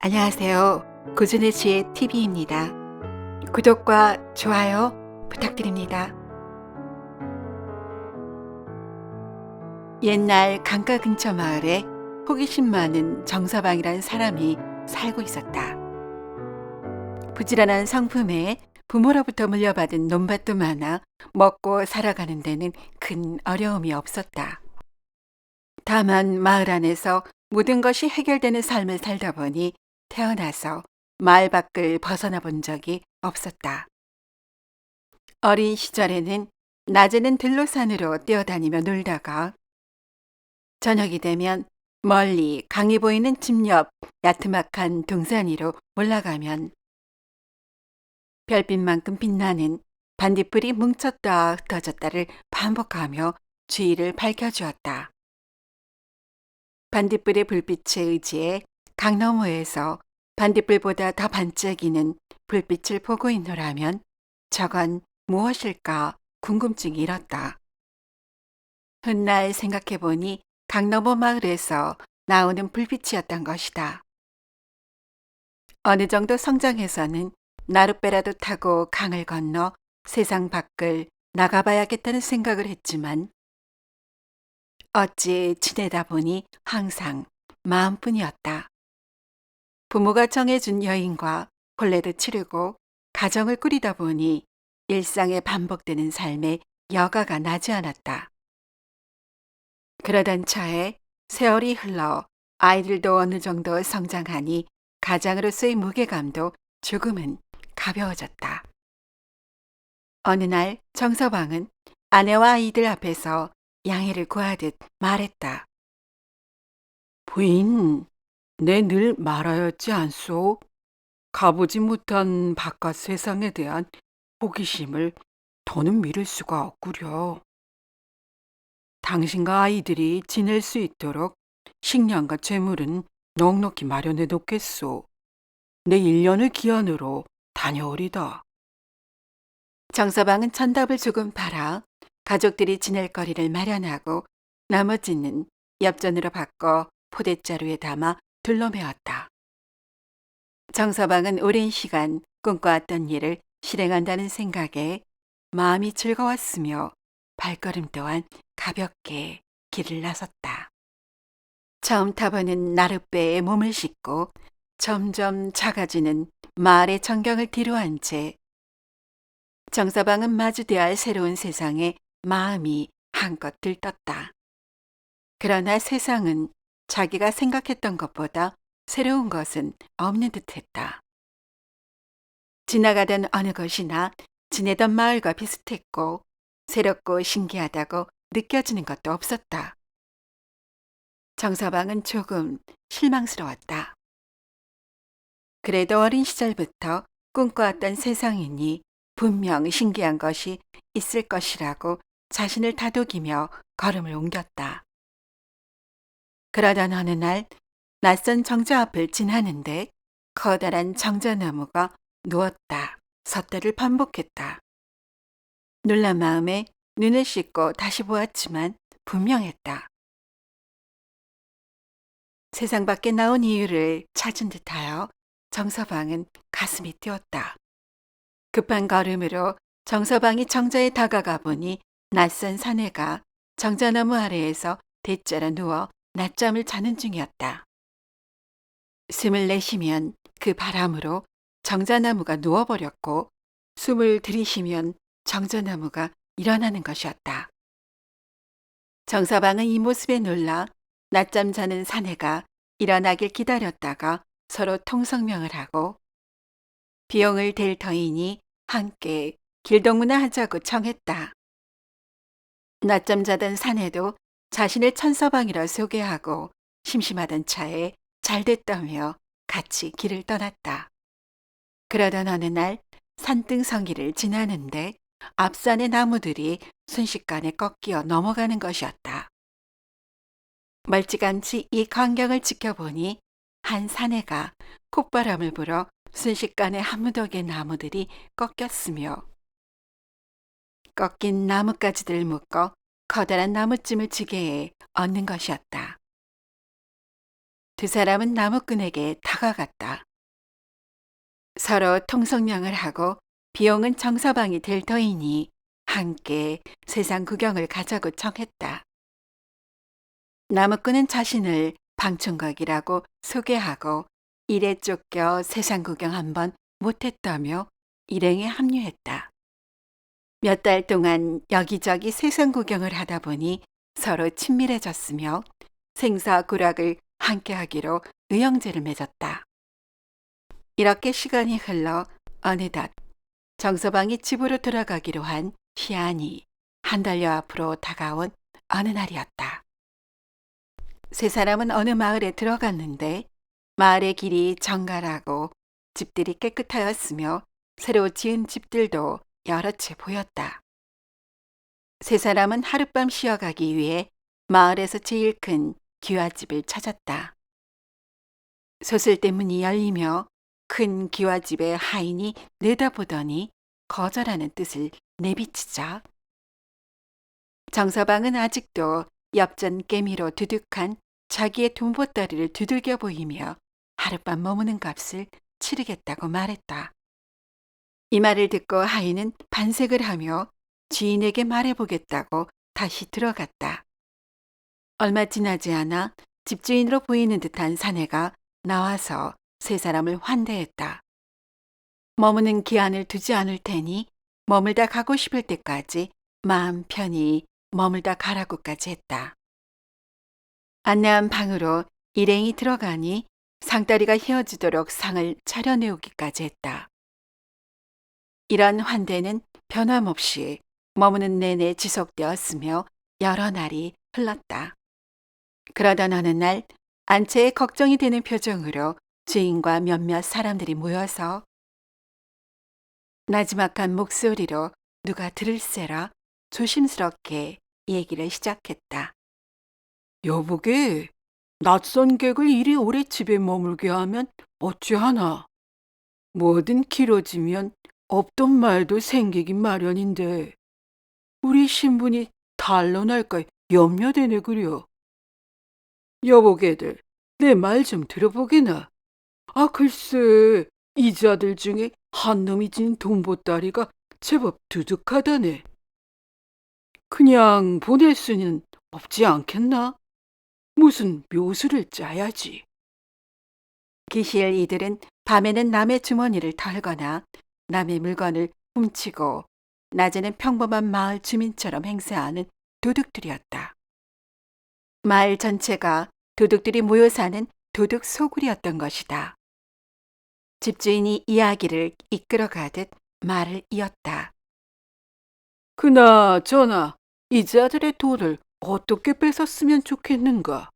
안녕하세요. 고준혜 씨의 TV입니다. 구독과 좋아요 부탁드립니다. 옛날 강가 근처 마을에 호기심 많은 정서방이란 사람이 살고 있었다. 부지런한 성품에 부모로부터 물려받은 논밭도 많아 먹고 살아가는 데는 큰 어려움이 없었다. 다만 마을 안에서 모든 것이 해결되는 삶을 살다 보니 태어나서 마을 밖을 벗어나 본 적이 없었다. 어린 시절에는 낮에는 들로산으로 뛰어다니며 놀다가 저녁이 되면 멀리 강이 보이는 집 옆 야트막한 동산 위로 올라가면 별빛만큼 빛나는 반딧불이 뭉쳤다 흩어졌다를 반복하며 주위를 밝혀주었다. 반딧불의 불빛에 의지해 강 너머에서 반딧불보다 더 반짝이는 불빛을 보고 있노라면 저건 무엇일까 궁금증이 일었다. 훗날 생각해보니 강 너머 마을에서 나오는 불빛이었던 것이다. 어느 정도 성장해서는 나룻배라도 타고 강을 건너 세상 밖을 나가봐야겠다는 생각을 했지만 어찌 지내다 보니 항상 마음뿐이었다. 부모가 정해준 여행과 혼례도 치르고 가정을 꾸리다 보니 일상에 반복되는 삶에 여가가 나지 않았다. 그러던 차에 세월이 흘러 아이들도 어느 정도 성장하니 가장으로서의 무게감도 조금은 가벼워졌다. 어느 날 정서방은 아내와 아이들 앞에서 양해를 구하듯 말했다. 부인, 내 늘 말하였지 않소? 가보지 못한 바깥 세상에 대한 호기심을 더는 미룰 수가 없구려. 당신과 아이들이 지낼 수 있도록 식량과 재물은 넉넉히 마련해 놓겠소. 내 1년을 기한으로 다녀오리다. 정서방은 천답을 조금 팔아 가족들이 지낼 거리를 마련하고 나머지는 엽전으로 바꿔 포대자루에 담아 둘러매었다. 정서방은 오랜 시간 꿈꿔왔던 일을 실행한다는 생각에 마음이 즐거웠으며 발걸음 또한 가볍게 길을 나섰다. 처음 타보는 나룻배에 몸을 싣고 점점 작아지는 마을의 전경을 뒤로한 채 정서방은 마주대야 할 새로운 세상에 마음이 한껏 들떴다. 그러나 세상은 자기가 생각했던 것보다 새로운 것은 없는 듯했다. 지나가던 어느 곳이나 지내던 마을과 비슷했고 새롭고 신기하다고 느껴지는 것도 없었다. 정서방은 조금 실망스러웠다. 그래도 어린 시절부터 꿈꿔왔던 세상이니 분명 신기한 것이 있을 것이라고 자신을 다독이며 걸음을 옮겼다. 그러던 어느 날 낯선 정자 앞을 지나는데 커다란 정자나무가 누웠다 섰다를 반복했다. 놀란 마음에 눈을 씻고 다시 보았지만 분명했다. 세상 밖에 나온 이유를 찾은 듯하여 정서방은 가슴이 뛰었다. 급한 걸음으로 정서방이 정자에 다가가 보니 낯선 사내가 정자나무 아래에서 대자로 누워 낮잠을 자는 중이었다. 숨을 내쉬면 그 바람으로 정자나무가 누워버렸고 숨을 들이쉬면 정자나무가 일어나는 것이었다. 정서방은 이 모습에 놀라 낮잠 자는 사내가 일어나길 기다렸다가 서로 통성명을 하고 비용을 댈 터이니 함께 길동무나 하자고 청했다. 낮잠 자던 사내도 자신을 천서방이라 소개하고 심심하던 차에 잘됐다며 같이 길을 떠났다. 그러던 어느 날 산등성기를 지나는데 앞산의 나무들이 순식간에 꺾여 넘어가는 것이었다. 멀찌감치 이 광경을 지켜보니 한 사내가 콧바람을 불어 순식간에 한 무더기의 나무들이 꺾였으며 꺾인 나뭇가지들을 묶어 커다란 나무찜을 지게에 얹는 것이었다. 두 사람은 나무꾼에게 다가갔다. 서로 통성명을 하고 비용은 정서방이 될 터이니 함께 세상 구경을 가자고 청했다. 나무꾼은 자신을 방충각이라고 소개하고 일에 쫓겨 세상 구경 한번 못했다며 일행에 합류했다. 몇 달 동안 여기저기 세상 구경을 하다 보니 서로 친밀해졌으며 생사구락을 함께하기로 의형제를 맺었다. 이렇게 시간이 흘러 어느덧 정서방이 집으로 돌아가기로 한 시한이 한 달여 앞으로 다가온 어느 날이었다. 세 사람은 어느 마을에 들어갔는데 마을의 길이 정갈하고 집들이 깨끗하였으며 새로 지은 집들도 여러 채 보였다. 세 사람은 하룻밤 쉬어가기 위해 마을에서 제일 큰 기와집을 찾았다. 소슬대 문이 열리며 큰 기와집의 하인이 내다보더니 거절하는 뜻을 내비치자 정서방은 아직도 엽전 깨미로 두둑한 자기의 돈보따리를 두들겨 보이며 하룻밤 머무는 값을 치르겠다고 말했다. 이 말을 듣고 하인은 반색을 하며 주인에게 말해보겠다고 다시 들어갔다. 얼마 지나지 않아 집주인으로 보이는 듯한 사내가 나와서 세 사람을 환대했다. 머무는 기한을 두지 않을 테니 머물다 가고 싶을 때까지 마음 편히 머물다 가라고까지 했다. 안내한 방으로 일행이 들어가니 상다리가 휘어지도록 상을 차려내오기까지 했다. 이런 환대는 변함없이 머무는 내내 지속되었으며 여러 날이 흘렀다. 그러던 어느 날 안채에 걱정이 되는 표정으로 주인과 몇몇 사람들이 모여서 나지막한 목소리로 누가 들을세라 조심스럽게 얘기를 시작했다. 여보게, 낯선 객을 이리 오래 집에 머물게 하면 어찌하나. 뭐든 길어지면 없던 말도 생기긴 마련인데 우리 신분이 단론할까 염려되네 그려. 여보게들, 내 말 좀 들어보게나. 아 글쎄, 이자들 중에 한 놈이 진 돈보따리가 제법 두둑하다네. 그냥 보낼 수는 없지 않겠나? 무슨 묘수를 짜야지. 기시엘 이들은 밤에는 남의 주머니를 털거나 남의 물건을 훔치고 낮에는 평범한 마을 주민처럼 행세하는 도둑들이었다. 마을 전체가 도둑들이 모여 사는 도둑 소굴이었던 것이다. 집주인이 이야기를 이끌어가듯 말을 이었다. 그나저나 이자들의 돈을 어떻게 뺏었으면 좋겠는가?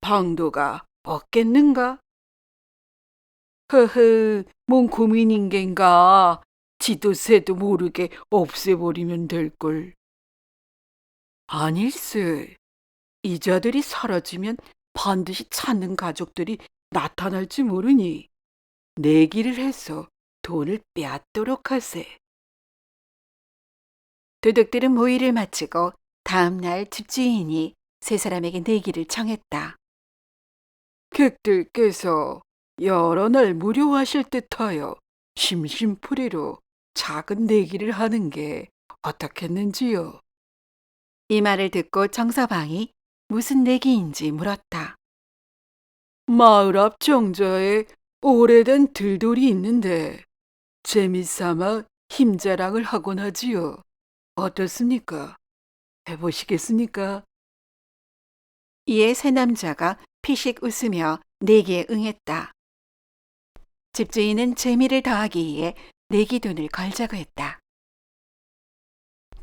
방도가 없겠는가? 허허, 뭔 고민인겐가? 지도새도 모르게 없애버리면 될걸. 아닐세. 이자들이 사라지면 반드시 찾는 가족들이 나타날지 모르니 내기를 해서 돈을 빼앗도록 하세. 도둑들은 모의를 마치고 다음 날 집주인이 세 사람에게 내기를 청했다. 객들께서 여러 날 무료하실 듯하여 심심풀이로 작은 내기를 하는 게 어떻겠는지요? 이 말을 듣고 정서방이 무슨 내기인지 물었다. 마을 앞 정자에 오래된 들돌이 있는데 재미삼아 힘자랑을 하곤 하지요. 어떻습니까? 해보시겠습니까? 이에 세 남자가 피식 웃으며 내기에 응했다. 집주인은 재미를 더하기 위해 내기 돈을 걸자고 했다.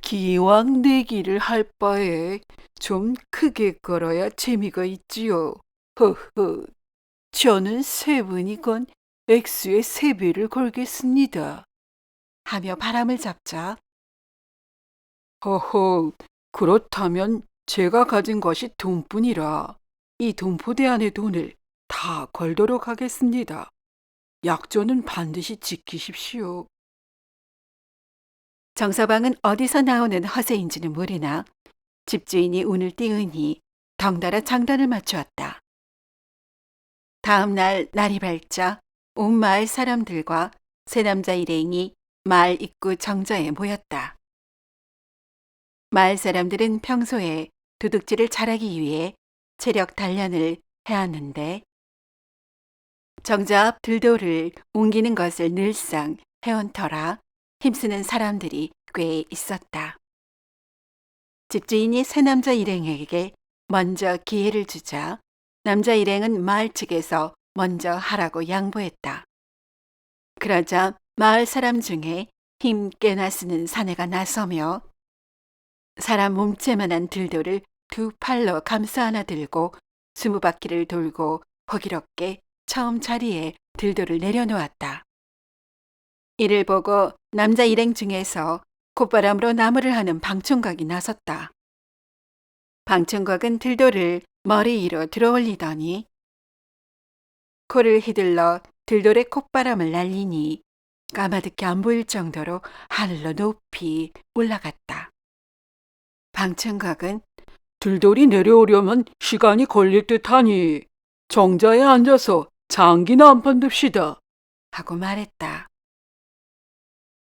기왕 내기를 할 바에 좀 크게 걸어야 재미가 있지요. 허허, 저는 세 분이건 액수의 3배를 걸겠습니다. 하며 바람을 잡자. 허허, 그렇다면 제가 가진 것이 돈뿐이라 이 돈포대 안의 돈을 다 걸도록 하겠습니다. 약조는 반드시 지키십시오. 정서방은 어디서 나오는 허세인지는 모르나 집주인이 운을 띄우니 덩달아 장단을 맞추었다. 다음 날 날이 밝자 온 마을 사람들과 세 남자 일행이 마을 입구 정자에 모였다. 마을 사람들은 평소에 도둑질을 잘하기 위해 체력 단련을 해왔는데 정자 앞 들돌을 옮기는 것을 늘상 해온 터라 힘쓰는 사람들이 꽤 있었다. 집주인이 세 남자 일행에게 먼저 기회를 주자 남자 일행은 마을 측에서 먼저 하라고 양보했다. 그러자 마을 사람 중에 힘 꽤나 쓰는 사내가 나서며 사람 몸체만한 들돌을 두 팔로 감싸 안아 들고 20바퀴를 돌고 호기롭게 처음 자리에 들돌을 내려놓았다. 이를 보고 남자 일행 중에서 콧바람으로 나무를 하는 방충각이 나섰다. 방충각은 들돌을 머리 위로 들어올리더니 코를 휘둘러 들돌의 콧바람을 날리니 까마득히 안 보일 정도로 하늘로 높이 올라갔다. 방충각은 들돌이 내려오려면 시간이 걸릴 듯하니 정자에 앉아서 장기나 한판 둡시다. 하고 말했다.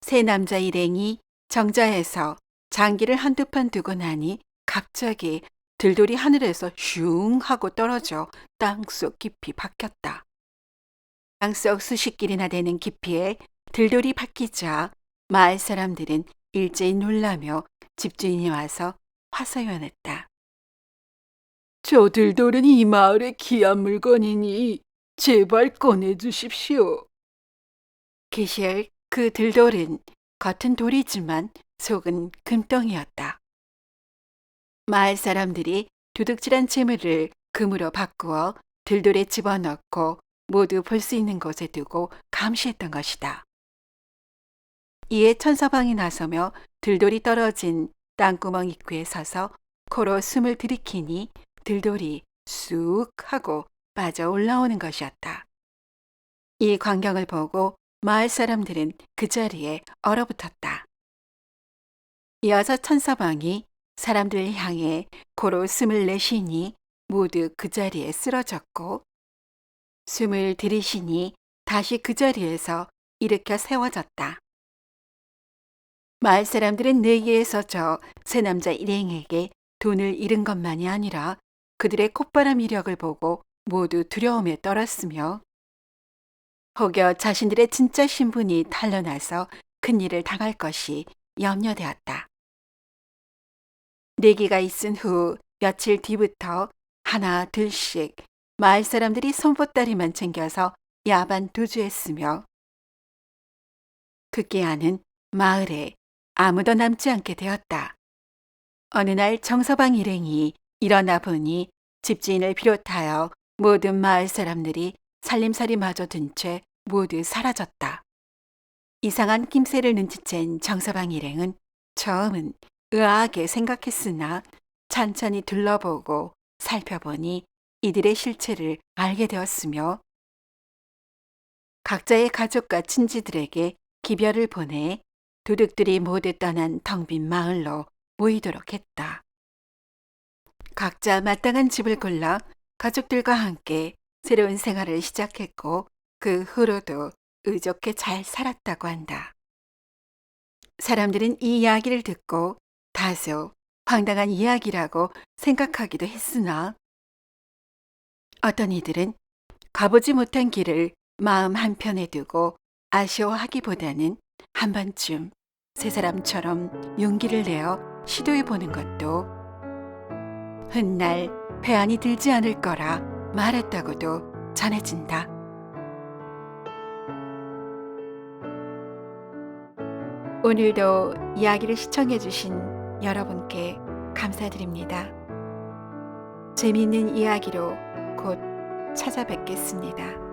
세 남자 일행이 정자에서 장기를 한두 판 두고 나니 갑자기 들돌이 하늘에서 슝 하고 떨어져 땅속 깊이 박혔다. 땅속 수십 길이나 되는 깊이에 들돌이 박히자 마을 사람들은 일제히 놀라며 집주인이 와서 화소연했다. 저 들돌은 이 마을의 귀한 물건이니 제발 꺼내주십시오. 기실 그 들돌은 겉은 돌이지만 속은 금덩이였다. 마을 사람들이 도둑질한 재물을 금으로 바꾸어 들돌에 집어넣고 모두 볼 수 있는 곳에 두고 감시했던 것이다. 이에 천서방이 나서며 들돌이 떨어진 땅구멍 입구에 서서 코로 숨을 들이키니 들돌이 쑥 하고 빠져 올라오는 것이었다. 이 광경을 보고 마을 사람들은 그 자리에 얼어붙었다. 이어서 천서방이 사람들을 향해 코로 숨을 내쉬니 모두 그 자리에 쓰러졌고 숨을 들이쉬니 다시 그 자리에서 일으켜 세워졌다. 마을 사람들은 내기에서 저 세 남자 일행에게 돈을 잃은 것만이 아니라 그들의 콧바람 이력을 보고 모두 두려움에 떨었으며 혹여 자신들의 진짜 신분이 탄로나서 큰일을 당할 것이 염려되었다. 내기가 있은 후 며칠 뒤부터 하나 둘씩 마을 사람들이 손보따리만 챙겨서 야반 도주했으며 급기야는 마을에 아무도 남지 않게 되었다. 어느 날 정서방 일행이 일어나 보니 집주인을 비롯하여 모든 마을 사람들이 살림살이마저 든 채 모두 사라졌다. 이상한 낌새를 눈치챈 정서방 일행은 처음은 의아하게 생각했으나 찬찬히 둘러보고 살펴보니 이들의 실체를 알게 되었으며 각자의 가족과 친지들에게 기별을 보내 도둑들이 모두 떠난 텅 빈 마을로 모이도록 했다. 각자 마땅한 집을 골라 가족들과 함께 새로운 생활을 시작했고 그 후로도 의좋게 잘 살았다고 한다. 사람들은 이 이야기를 듣고 다소 황당한 이야기라고 생각하기도 했으나 어떤 이들은 가보지 못한 길을 마음 한편에 두고 아쉬워하기보다는 한 번쯤 세 사람처럼 용기를 내어 시도해보는 것도 훗날 배안이 들지 않을 거라 말했다고도 전해진다. 오늘도 이야기를 시청해주신 여러분께 감사드립니다. 재미있는 이야기로 곧 찾아뵙겠습니다.